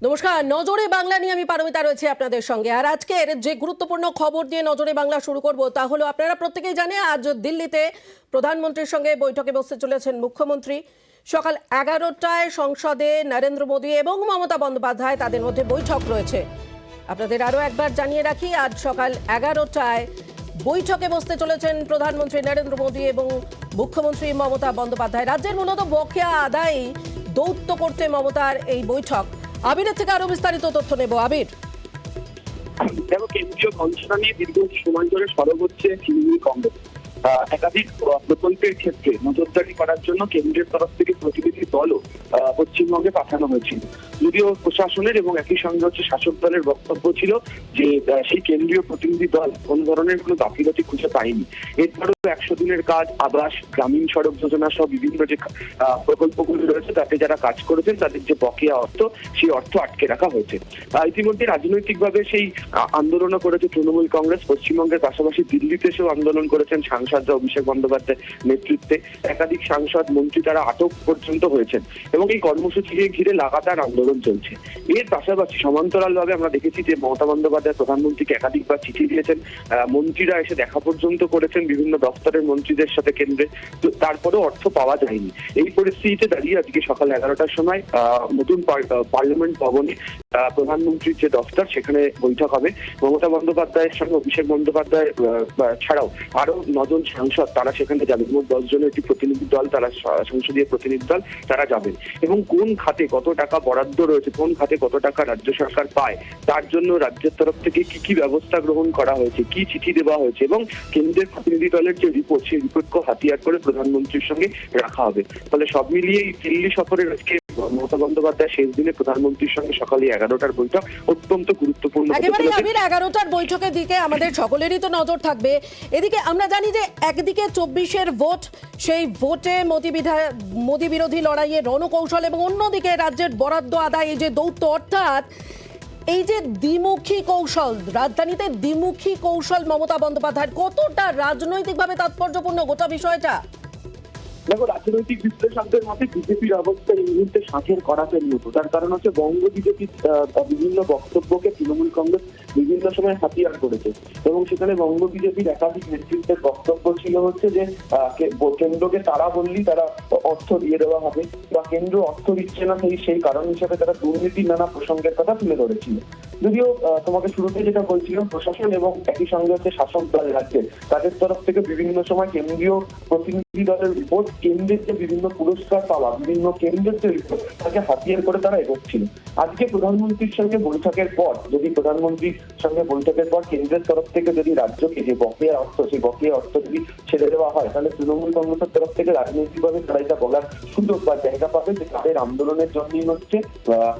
নমস্কার, নজরে বাংলা নিয়ে আমি পারমিতা রয়েছে আপনাদের সঙ্গে। আর আজকের যে গুরুত্বপূর্ণ খবর দিয়ে নজরে বাংলা শুরু করব তা হলো, আপনারা প্রত্যেকেই জানেন আজ দিল্লিতে প্রধানমন্ত্রীর সঙ্গে বৈঠকে বসতে চলেছেন মুখ্যমন্ত্রী। সকাল 11টায় সংসদে নরেন্দ্র মোদী এবং মমতা বন্দ্যোপাধ্যায় তাদের মধ্যে বৈঠক রয়েছে। আপনাদের আরও একবার জানিয়ে রাখি, আজ সকাল 11টায় বৈঠকে বসতে চলেছেন প্রধানমন্ত্রী নরেন্দ্র মোদী এবং মুখ্যমন্ত্রী মমতা বন্দ্যোপাধ্যায়। রাজ্যের মূলত বকেয়া আদায় দৌত্য করতে মমতার এই বৈঠক। আবিরের থেকে আরো বিস্তারিত তথ্য নেব। আবির, দেখো, কেন্দ্রীয় মন্ত্রণা নিয়ে দীর্ঘ সময় ধরে সরব হচ্ছে তৃণমূল কংগ্রেস। একাধিক প্রকল্পের ক্ষেত্রে নজরদারি করার জন্য কেন্দ্রের তরফ থেকে প্রতিনিধি দলও পশ্চিমবঙ্গে পাঠানো হয়েছিল। যদিও প্রশাসনের এবং একই সঙ্গে হচ্ছে শাসক দলের বক্তব্য ছিল যে সেই কেন্দ্রীয় প্রতিনিধি দল কোন ধরনের কোনো গাফিলতি খুঁজে পায়নি। এরপরেও 100 দিনের কাজ, আবাস, গ্রামীণ সড়ক যোজনা সহ বিভিন্ন যে প্রকল্পগুলি রয়েছে তাতে যারা কাজ করেছেন তাদের যে বকেয়া অর্থ, সেই অর্থ আটকে রাখা হয়েছে। ইতিমধ্যে রাজনৈতিকভাবে সেই আন্দোলনও করেছে তৃণমূল কংগ্রেস। পশ্চিমবঙ্গের পাশাপাশি দিল্লিতে এসেও আন্দোলন করেছেন সাংসদরা। অভিষেক বন্দ্যোপাধ্যায়ের নেতৃত্বে একাধিক সাংসদ, মন্ত্রী তারা আটক পর্যন্ত হয়েছেন এবং এই কর্মসূচিকে ঘিরে লাগাতার আন্দোলন চলছে। এর পাশাপাশি সমান্তরালভাবে আমরা দেখেছি যে মমতা বন্দ্যোপাধ্যায় প্রধানমন্ত্রীকে একাধিকবার চিঠি দিয়েছেন, মন্ত্রীরা এসে দেখা পর্যন্ত করেছেন বিভিন্ন দপ্তরের মন্ত্রীদের সাথে কেন্দ্রে, তারপরেও অর্থ পাওয়া যায়নি। এই পরিস্থিতিতে দাঁড়িয়ে আজকে সকাল 11টার সময় নতুন পার্লামেন্ট ভবনে প্রধানমন্ত্রীর যে দফতর সেখানে বৈঠক হবে। মমতা বন্দ্যোপাধ্যায়ের সঙ্গে অভিষেক বন্দ্যোপাধ্যায় ছাড়াও আরো 9 জন সাংসদ তারা সেখানে যাবেন। মোট 10 জনের একটি প্রতিনিধি দল, তারা সংসদীয় প্রতিনিধি দল, তারা যাবেন। এবং কোন খাতে কত টাকা বরাদ্দ রয়েছে, কোন খাতে কত টাকা রাজ্য সরকার পায়, তার জন্য রাজ্যের তরফ থেকে কি কি ব্যবস্থা গ্রহণ করা হয়েছে, কি চিঠি দেওয়া হয়েছে এবং কেন্দ্রের প্রতিনিধি দলের যে রিপোর্ট, সেই রিপোর্টকে হাতিয়ার করে প্রধানমন্ত্রীর সঙ্গে রাখা হবে। ফলে সব মিলিয়ে এই দিল্লি সফরের আজকে মমতা বন্দ্যোপাধ্যায় শেষ দিনে প্রধানমন্ত্রীর সঙ্গে সকালে 11টার বৈঠক অত্যন্ত গুরুত্বপূর্ণ। একেবারে আবির, 11টার বৈঠকের দিকে আমাদের সকলেরই তো নজর থাকবে। এদিকে আমরা জানি যে একদিকে 24-এর ভোট, সেই ভোটে মোদী বিরোধী লড়াইয়ে রণকৌশল, এবং অন্যদিকে রাজ্যের বরাদ্দ আদায়, এই যে দৌত্য, অর্থাৎ এই যে দ্বিমুখী কৌশল, রাজধানীতে দ্বিমুখী কৌশল মমতা বন্দ্যোপাধ্যায়ের, কতটা রাজনৈতিকভাবে তাৎপর্যপূর্ণ গোটা বিষয়টা? দেখো, রাজনৈতিক বিশ্লেষকদের মতে বিজেপির অবস্থা এই মুহূর্তে শাঁখের করাতের মতো। তার কারণ হচ্ছে বঙ্গ বিজেপির বিভিন্ন বক্তব্যকে তৃণমূল কংগ্রেস বিভিন্ন সময় হাতিয়ার করেছে এবং সেখানে বঙ্গ বিজেপির একাধিক নেতৃত্বের বক্তব্য ছিল হচ্ছে যে কেন্দ্রকে তারা বললেই তারা অর্থ দিয়ে দেওয়া হবে, বা কেন্দ্র অর্থ দিচ্ছে না, সেই কারণ হিসেবে তারা দুর্নীতির নানা প্রসঙ্গের কথা তুলে ধরেছিল। যদিও তোমাকে শুরুতে যেটা বলছিলাম, প্রশাসন এবং একই সঙ্গে হচ্ছে শাসক দল রাজ্যের, তাদের তরফ থেকে বিভিন্ন সময় কেন্দ্রীয় প্রতিনিধি দলের রিপোর্ট, কেন্দ্রের যে বিভিন্ন পুরস্কার পাওয়া, বিভিন্ন কেন্দ্রের যে রিপোর্ট, তাকে হাতিয়ার করে তারা এগোচ্ছিল। আজকে প্রধানমন্ত্রীর সঙ্গে বৈঠকের পর, যদি প্রধানমন্ত্রীর সঙ্গে বৈঠকের পর কেন্দ্রের তরফ থেকে যদি রাজ্যকে যে বকেয়া অর্থ, সেই বকেয়া অর্থ যদি ছেড়ে দেওয়া হয়, তাহলে তৃণমূল কংগ্রেসের তরফ থেকে রাজনৈতিকভাবে তারা এটা বলার সুযোগ বা জায়গা পাবে যে তাদের আন্দোলনের জন্যই হচ্ছে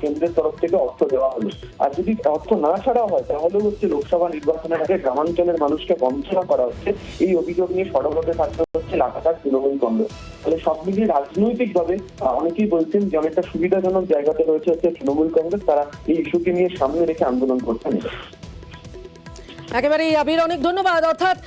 কেন্দ্রের তরফ থেকে অর্থ দেওয়া হলো। আর যদি অর্থ না ছাড়া হয় তাহলে হচ্ছে লোকসভা নির্বাচনের আগে গ্রামাঞ্চলের মানুষকে বঞ্চনা করা হচ্ছে। এই অভিযোগ নিয়ে সরব হতে থাকতে হচ্ছে লাগাতার তৃণমূল কংগ্রেস। তাহলে সব মিলিয়ে রাজনৈতিকভাবে অনেকেই বলছেন যে অনেকটা সুবিধাজনক জায়গাতে রয়েছে হচ্ছে তৃণমূল কংগ্রেস, তারা এই ইস্যুকে নিয়ে সামনে রেখে আন্দোলন করছেন। একেবারে আবির, অনেক ধন্যবাদ। অর্থাৎ